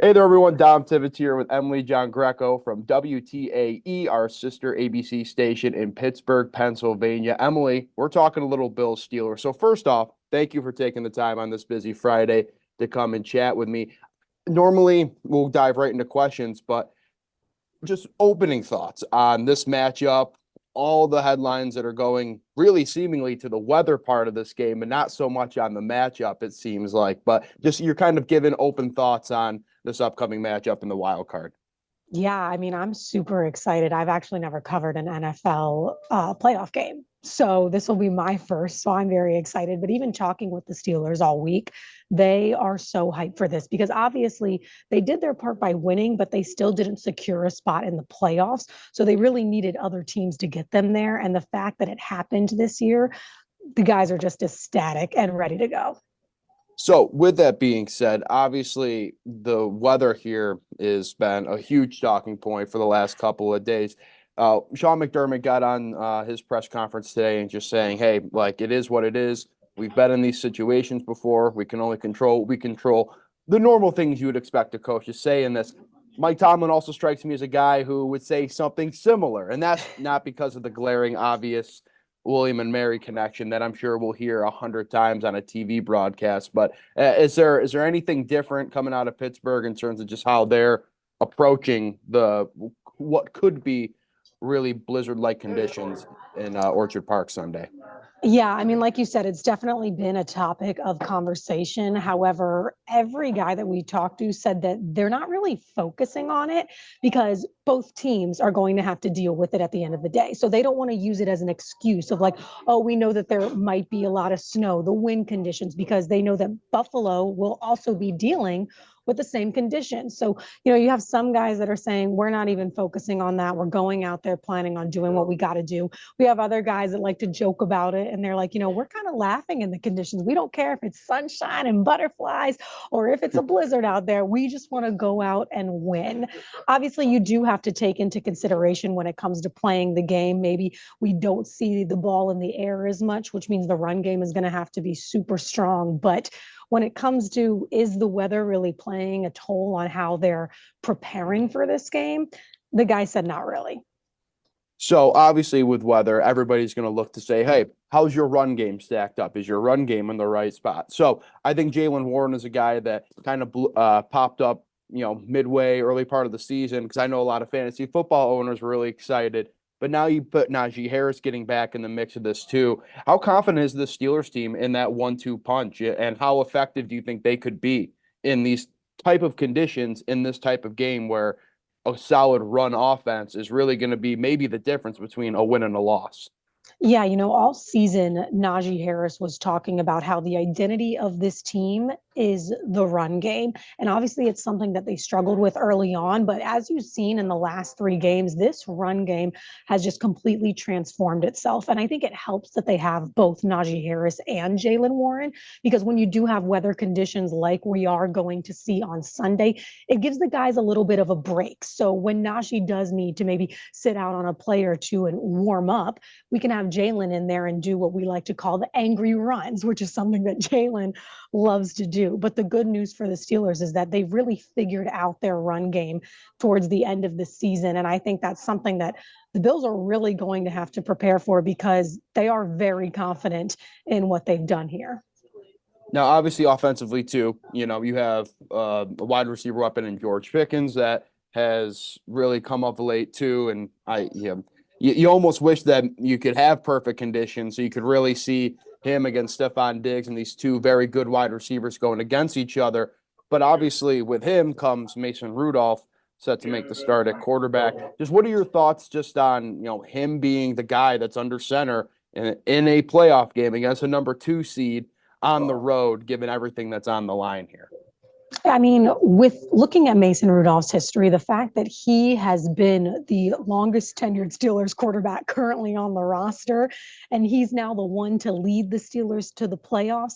Hey there, everyone. Dom Tivitz here with Emily Giangreco from WTAE, our sister ABC station in Pittsburgh, Pennsylvania. Emily, we're talking a little Bills Steelers. So first off, thank you for taking the time on this busy Friday to come and chat with me. Normally, we'll dive right into questions, but just opening thoughts on this matchup, all the headlines that are going really seemingly to the weather part of this game and not so much on the matchup, it seems like. But just you're kind of giving open thoughts on this upcoming matchup in the wild card. Yeah, I mean, I'm super excited. I've actually never covered an NFL playoff game. So this will be my first. So I'm very excited. But even talking with the Steelers all week, they are so hyped for this because obviously they did their part by winning, but they still didn't secure a spot in the playoffs. So they really needed other teams to get them there. And the fact that it happened this year, the guys are just ecstatic and ready to go. So, with that being said, obviously the weather here has been a huge talking point for the last couple of days. Sean McDermott got on his press conference today and just saying, "Hey, like it is what it is. We've been in these situations before. We can only control what we control." The normal things you would expect a coach to say in this. Mike Tomlin also strikes me as a guy who would say something similar, and that's not because of the glaring obvious William and Mary connection that I'm sure we'll hear 100 times on a TV broadcast. But is there anything different coming out of Pittsburgh in terms of just how they're approaching the what could be really blizzard-like conditions in Orchard Park Sunday? Yeah, I mean, like you said, it's definitely been a topic of conversation. However, every guy that we talked to said that they're not really focusing on it because both teams are going to have to deal with it at the end of the day. So they don't want to use it as an excuse of like, oh, we know that there might be a lot of snow, the wind conditions, because they know that Buffalo will also be dealing with the same conditions. So, you have some guys that are saying, we're not even focusing on that. We're going out there planning on doing what we got to do. We have other guys that like to joke about it and they're like, we're kind of laughing in the conditions. We don't care if it's sunshine and butterflies or if it's a blizzard out there. We just want to go out and win. Obviously, you do have to take into consideration when it comes to playing the game. Maybe we don't see the ball in the air as much, which means the run game is going to have to be super strong. But when it comes to is the weather really playing a toll on how they're preparing for this game, the guy said not really. So obviously with weather, everybody's going to look to say, "Hey, how's your run game stacked up? Is your run game in the right spot?" So I think Jaylen Warren is a guy that kind of popped up, midway, early part of the season because I know a lot of fantasy football owners were really excited. But now you put Najee Harris getting back in the mix of this too. How confident is the Steelers team in that 1-2 punch, and how effective do you think they could be in these type of conditions in this type of game where a solid run offense is really going to be maybe the difference between a win and a loss? Yeah, all season, Najee Harris was talking about how the identity of this team is the run game. And obviously, it's something that they struggled with early on. But as you've seen in the last three games, this run game has just completely transformed itself. And I think it helps that they have both Najee Harris and Jaylen Warren, because when you do have weather conditions like we are going to see on Sunday, it gives the guys a little bit of a break. So when Najee does need to maybe sit out on a play or two and warm up, we can have Jaylen in there and do what we like to call the angry runs, which is something that Jaylen loves to do. But the good news for the Steelers is that they've really figured out their run game towards the end of the season. And I think that's something that the Bills are really going to have to prepare for because they are very confident in what they've done here. Now, obviously, offensively too, you have a wide receiver weapon in George Pickens that has really come up late too, and you almost wish that you could have perfect conditions so you could really see him against Stephon Diggs and these two very good wide receivers going against each other. But obviously, with him comes Mason Rudolph set to make the start at quarterback. Just what are your thoughts just on him being the guy that's under center in a playoff game against a number 2 seed on the road, given everything that's on the line here? I mean, with looking at Mason Rudolph's history, the fact that he has been the longest tenured Steelers quarterback currently on the roster, and he's now the one to lead the Steelers to the playoffs,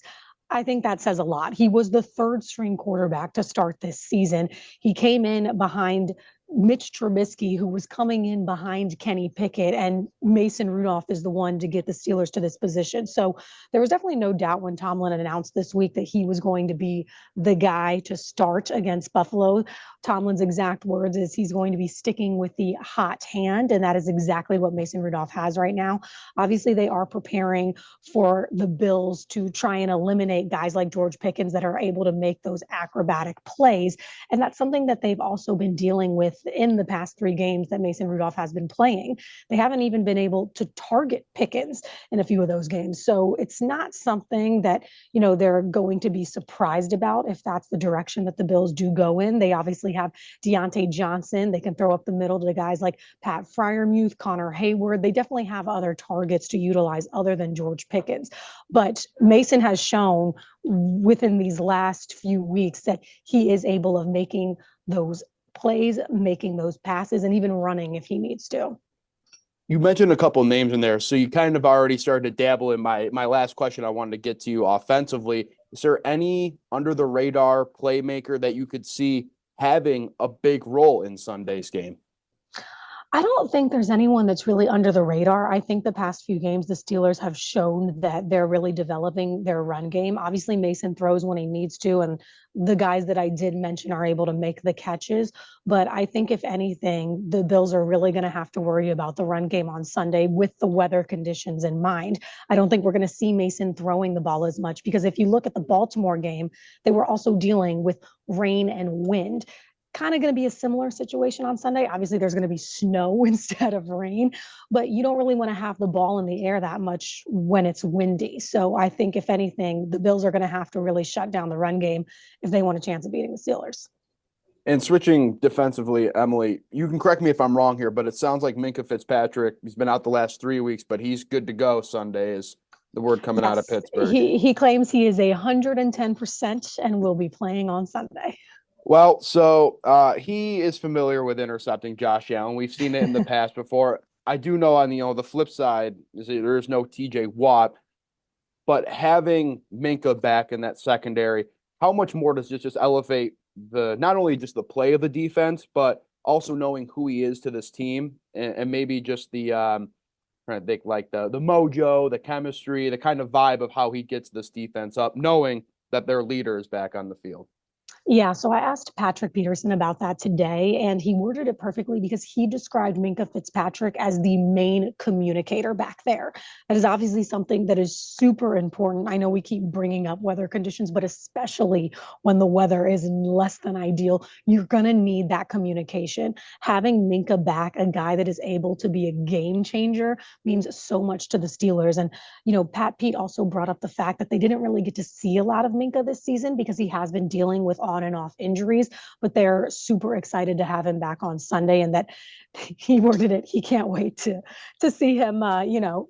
I think that says a lot. He was the third string quarterback to start this season. He came in behind Mitch Trubisky, who was coming in behind Kenny Pickett, and Mason Rudolph is the one to get the Steelers to this position. So there was definitely no doubt when Tomlin announced this week that he was going to be the guy to start against Buffalo. Tomlin's exact words is he's going to be sticking with the hot hand, and that is exactly what Mason Rudolph has right now. Obviously, they are preparing for the Bills to try and eliminate guys like George Pickens that are able to make those acrobatic plays. And that's something that they've also been dealing with in the past 3 games that Mason Rudolph has been playing. They haven't even been able to target Pickens in a few of those games. So it's not something that, they're going to be surprised about if that's the direction that the Bills do go in. They obviously have Deontay Johnson. They can throw up the middle to guys like Pat Freiermuth, Connor Hayward. They definitely have other targets to utilize other than George Pickens. But Mason has shown within these last few weeks that he is able of making those plays, making those passes, and even running if he needs to. You mentioned a couple names in there, so you kind of already started to dabble in my last question I wanted to get to you offensively. Is there any under the radar playmaker that you could see having a big role in Sunday's game? I don't think there's anyone that's really under the radar. I think the past few games, the Steelers have shown that they're really developing their run game. Obviously, Mason throws when he needs to, and the guys that I did mention are able to make the catches. But I think, if anything, the Bills are really going to have to worry about the run game on Sunday with the weather conditions in mind. I don't think we're going to see Mason throwing the ball as much because if you look at the Baltimore game, they were also dealing with rain and wind. Kind of going to be a similar situation on Sunday. Obviously, there's going to be snow instead of rain, but you don't really want to have the ball in the air that much when it's windy. So I think, if anything, the Bills are going to have to really shut down the run game if they want a chance of beating the Steelers. And switching defensively, Emily, you can correct me if I'm wrong here, but it sounds like Minkah Fitzpatrick, he's been out the last 3 weeks, but he's good to go Sunday is the word coming out of Yes, Pittsburgh. he claims he is 110% and will be playing on Sunday. Well, so he is familiar with intercepting Josh Allen. We've seen it in the past before. I do know on the flip side is that there is no TJ Watt, but having Minkah back in that secondary, how much more does this just elevate the not only just the play of the defense, but also knowing who he is to this team and maybe just the trying to think like the mojo, the chemistry, the kind of vibe of how he gets this defense up, knowing that their leader is back on the field. Yeah, so I asked Patrick Peterson about that today, and he worded it perfectly because he described Minkah Fitzpatrick as the main communicator back there. That is obviously something that is super important. I know we keep bringing up weather conditions, but especially when the weather is less than ideal, you're going to need that communication. Having Minkah back, a guy that is able to be a game changer, means so much to the Steelers. And, Pat Pete also brought up the fact that they didn't really get to see a lot of Minkah this season because he has been dealing with on and off injuries, but they're super excited to have him back on Sunday, and that he worded it, he can't wait to see him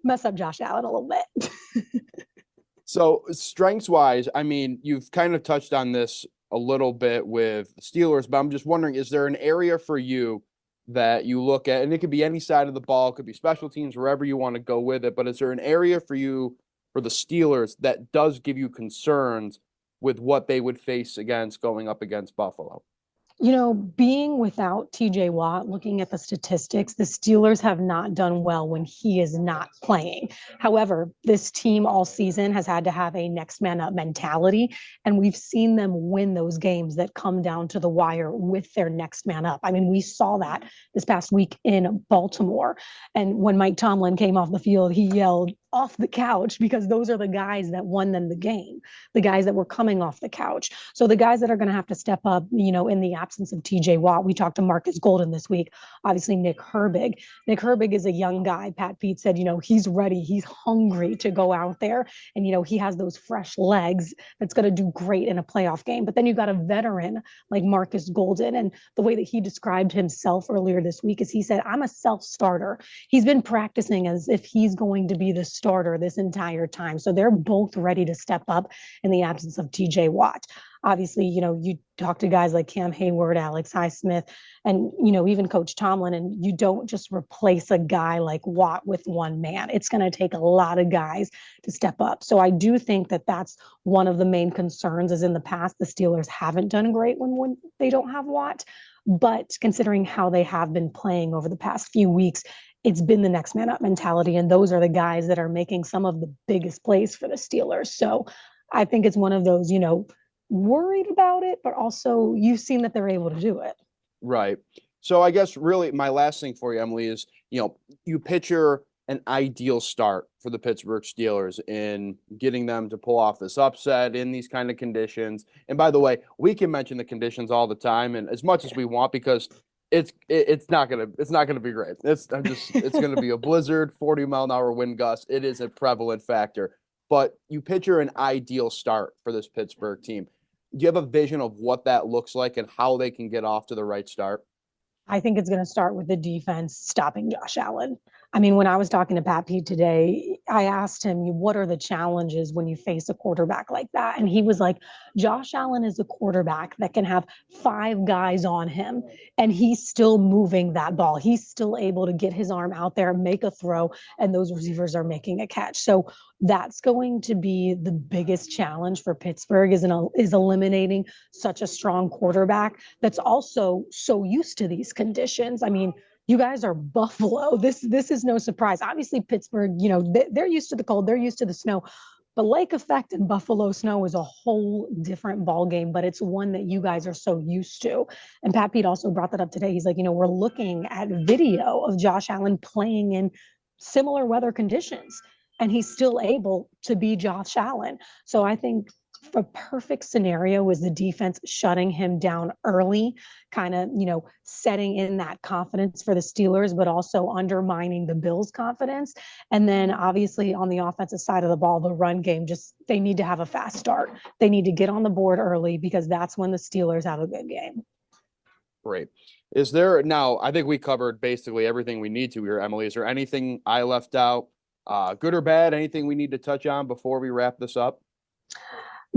mess up Josh Allen a little bit. So strengths wise, I mean, you've kind of touched on this a little bit with the Steelers, but I'm just wondering, is there an area for you that you look at, and it could be any side of the ball, it could be special teams, wherever you want to go with it, but is there an area for you for the Steelers that does give you concerns with what they would face against going up against Buffalo? Being without TJ Watt, looking at the statistics, the Steelers have not done well when he is not playing. However, this team all season has had to have a next man up mentality, and we've seen them win those games that come down to the wire with their next man up. I mean, we saw that this past week in Baltimore. And when Mike Tomlin came off the field, he yelled, "Off the couch," because those are the guys that won them the game, the guys that were coming off the couch. So the guys that are going to have to step up, in the absence of TJ Watt, we talked to Marcus Golden this week, obviously Nick Herbig. Nick Herbig is a young guy. Pat Pete said, he's ready. He's hungry to go out there. And, he has those fresh legs that's going to do great in a playoff game. But then you got a veteran like Marcus Golden. And the way that he described himself earlier this week is he said, "I'm a self-starter." He's been practicing as if he's going to be the starter this entire time. So they're both ready to step up in the absence of TJ Watt. Obviously, you talk to guys like Cam Hayward, Alex Highsmith, and, even Coach Tomlin, and you don't just replace a guy like Watt with one man. It's going to take a lot of guys to step up. So I do think that that's one of the main concerns, is in the past, the Steelers haven't done great when they don't have Watt. But considering how they have been playing over the past few weeks, it's been the next man up mentality. And those are the guys that are making some of the biggest plays for the Steelers. So I think it's one of those, worried about it, but also you've seen that they're able to do it. Right. So I guess really my last thing for you, Emily, is you picture an ideal start for the Pittsburgh Steelers in getting them to pull off this upset in these kind of conditions. And by the way, we can mention the conditions all the time and as much as we want because it's not gonna be great. It's gonna be a blizzard, 40-mile-an-hour wind gust. It is a prevalent factor. But you picture an ideal start for this Pittsburgh team. Do you have a vision of what that looks like and how they can get off to the right start? I think it's going to start with the defense stopping Josh Allen. I mean, when I was talking to Pat Pete today, I asked him, what are the challenges when you face a quarterback like that? And he was like, Josh Allen is a quarterback that can have 5 guys on him, and he's still moving that ball. He's still able to get his arm out there, make a throw, and those receivers are making a catch. So that's going to be the biggest challenge for Pittsburgh is eliminating such a strong quarterback that's also so used to these conditions. I mean, you guys are Buffalo. This is no surprise. Obviously, Pittsburgh, they're used to the cold, they're used to the snow. The lake effect and Buffalo snow is a whole different ball game, but it's one that you guys are so used to. And Pat Pete also brought that up today. He's like, we're looking at video of Josh Allen playing in similar weather conditions, and he's still able to be Josh Allen. So I think a perfect scenario was the defense shutting him down early, kind of, setting in that confidence for the Steelers, but also undermining the Bills' confidence. And then obviously on the offensive side of the ball, the run game, they need to have a fast start. They need to get on the board early because that's when the Steelers have a good game. Great. Now, I think we covered basically everything we need to here, Emily. Is there anything I left out, good or bad, anything we need to touch on before we wrap this up?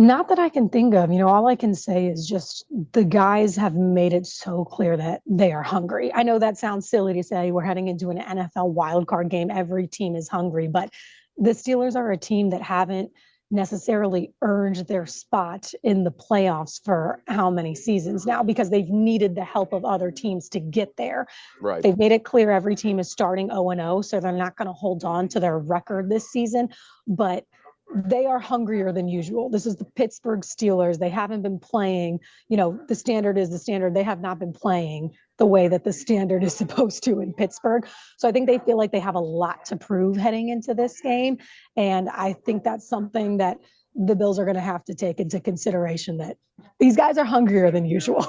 Not that I can think of. All I can say is just the guys have made it so clear that they are hungry. I know that sounds silly to say we're heading into an NFL wildcard game. Every team is hungry, but the Steelers are a team that haven't necessarily earned their spot in the playoffs for how many seasons now because they've needed the help of other teams to get there. Right. They've made it clear every team is starting 0-0, so they're not going to hold on to their record this season, but they are hungrier than usual. This is the Pittsburgh Steelers. They haven't been playing, the standard is the standard. They have not been playing the way that the standard is supposed to in Pittsburgh. So I think they feel like they have a lot to prove heading into this game. And I think that's something that the Bills are going to have to take into consideration, that these guys are hungrier than usual.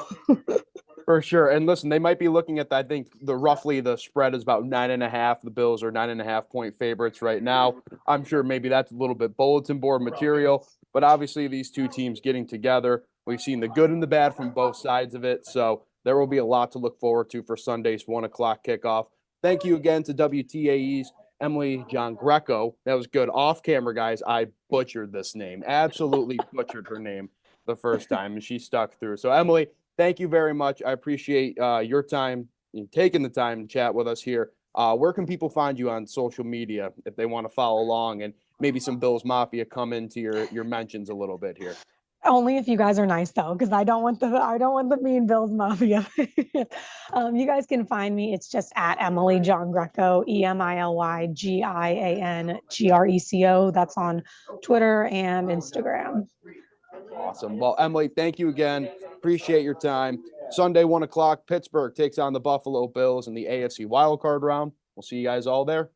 For sure. And listen, they might be looking at that. I think the spread is about 9.5. The Bills are 9.5-point favorites right now. I'm sure maybe that's a little bit bulletin board material, but obviously these two teams getting together, we've seen the good and the bad from both sides of it. So there will be a lot to look forward to for Sunday's 1:00 kickoff. Thank you again to WTAE's Emily Giangreco. That was good. Off camera, guys, I butchered this name. Absolutely butchered her name the first time, and she stuck through. So Emily, thank you very much. I appreciate your time and taking the time to chat with us here. Where can people find you on social media if they want to follow along and maybe some Bills Mafia come into your mentions a little bit here? Only if you guys are nice though, because I don't want the mean Bills Mafia. You guys can find me. It's just at Emily Giangreco, EMILYGIANGRECO. That's on Twitter and Instagram. Awesome. Well, Emily, thank you again. Appreciate your time. Sunday, 1:00, Pittsburgh takes on the Buffalo Bills in the AFC wildcard round. We'll see you guys all there.